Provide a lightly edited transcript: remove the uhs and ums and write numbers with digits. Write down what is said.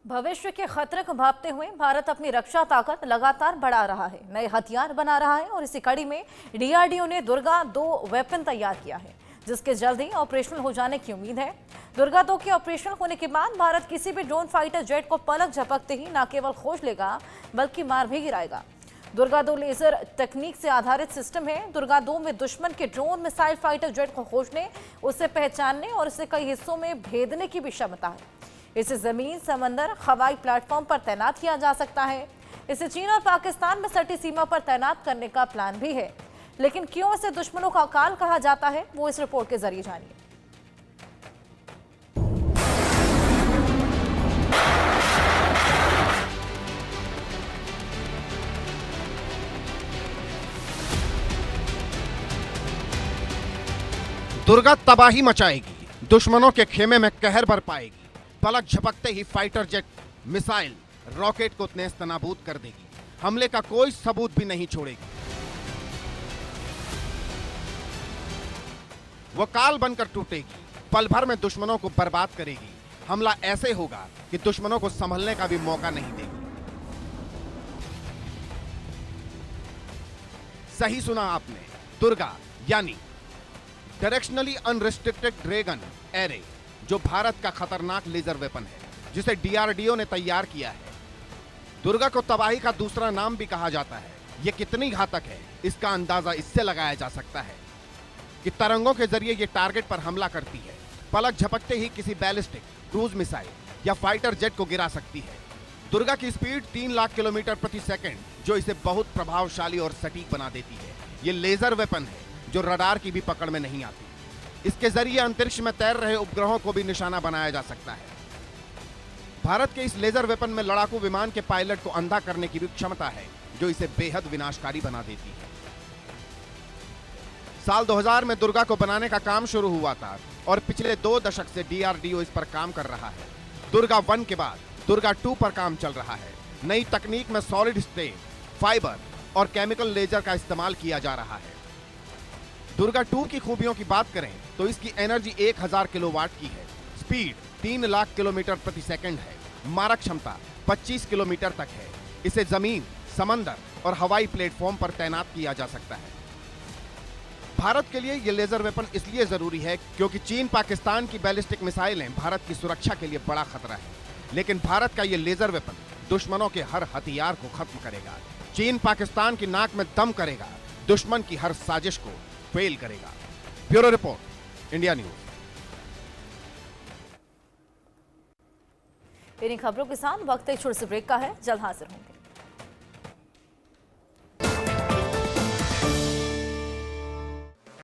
भविष्य के खतरे को भांपते हुए भारत अपनी रक्षा ताकत लगातार बढ़ा रहा है, नए हथियार बना रहा है और इसी कड़ी में डीआरडीओ ने दुर्गा 2 वेपन तैयार किया है, जिसके जल्द ही ऑपरेशनल हो जाने की उम्मीद है। दुर्गा 2 के ऑपरेशनल होने के बाद भारत किसी भी ड्रोन फाइटर जेट को पलक झपकते ही न केवल खोज लेगा बल्कि मार भी गिराएगा। दुर्गा 2 लेजर तकनीक से आधारित सिस्टम है। दुर्गा 2 में दुश्मन के ड्रोन, मिसाइल, फाइटर जेट को खोजने, उसे पहचानने और इसे कई हिस्सों में भेदने की भी क्षमता है। इसे जमीन, समंदर, हवाई प्लेटफॉर्म पर तैनात किया जा सकता है। इसे चीन और पाकिस्तान में सटी सीमा पर तैनात करने का प्लान भी है, लेकिन क्यों इसे दुश्मनों का काल कहा जाता है, वो इस रिपोर्ट के जरिए जानिए। दुर्गा तबाही मचाएगी, दुश्मनों के खेमे में कहर बरपाएगी, पलक झपकते ही फाइटर जेट, मिसाइल, रॉकेट को नेस्तनाबूद कर देगी, हमले का कोई सबूत भी नहीं छोड़ेगी। वो काल बनकर टूटेगी, पल भर में दुश्मनों को बर्बाद करेगी। हमला ऐसे होगा कि दुश्मनों को संभलने का भी मौका नहीं देगी। सही सुना आपने, दुर्गा यानी डायरेक्शनली अनरिस्ट्रिक्टेड रे गन एरे, जो भारत का खतरनाक लेजर वेपन है, जिसे डीआरडीओ ने तैयार किया है। दुर्गा को तबाही का दूसरा नाम भी कहा जाता है। यह कितनी घातक है, इसका अंदाजा इससे लगाया जा सकता है कि तरंगों के जरिए यह टारगेट पर हमला करती है। पलक झपकते ही किसी बैलिस्टिक, क्रूज मिसाइल या फाइटर जेट को गिरा सकती है। दुर्गा की स्पीड 3 लाख किलोमीटर प्रति सेकंड, जो इसे बहुत प्रभावशाली और सटीक बना देती है। यह लेजर वेपन है जो रडार की भी पकड़ में नहीं आती। इसके जरिए अंतरिक्ष में तैर रहे उपग्रहों को भी निशाना बनाया जा सकता है। भारत के इस लेजर वेपन में लड़ाकू विमान के पायलट को अंधा करने की भी क्षमता है, जो इसे बेहद विनाशकारी बना देती है। साल 2000 में दुर्गा को बनाने का काम शुरू हुआ था और पिछले 2 दशक से डीआरडीओ इस पर काम कर रहा है। दुर्गा 1 के बाद दुर्गा 2 पर काम चल रहा है। नई तकनीक में सॉलिड स्टेट, फाइबर और केमिकल लेजर का इस्तेमाल किया जा रहा है। दुर्गा 2 की खूबियों की बात करें तो इसकी एनर्जी 1000 किलोवाट की है, स्पीड 3 लाख किलोमीटर प्रति सेकंड है, मारक क्षमता 25 किलोमीटर तक है। इसे जमीन, समंदर और हवाई प्लेटफॉर्म पर तैनात किया जा सकता है। भारत के लिए यह लेजर वेपन इसलिए जरूरी है क्योंकि चीन, पाकिस्तान की बैलिस्टिक मिसाइलें भारत की सुरक्षा के लिए बड़ा खतरा है। लेकिन भारत का यह लेजर वेपन दुश्मनों के हर हथियार को खत्म करेगा, चीन, पाकिस्तान की नाक में दम करेगा, दुश्मन की हर साजिश को फेल करेगा। Bureau report, India news. इन खबरों के साथ वक्त एक छोटे से ब्रेक का है, जल्द हाजिर होंगे।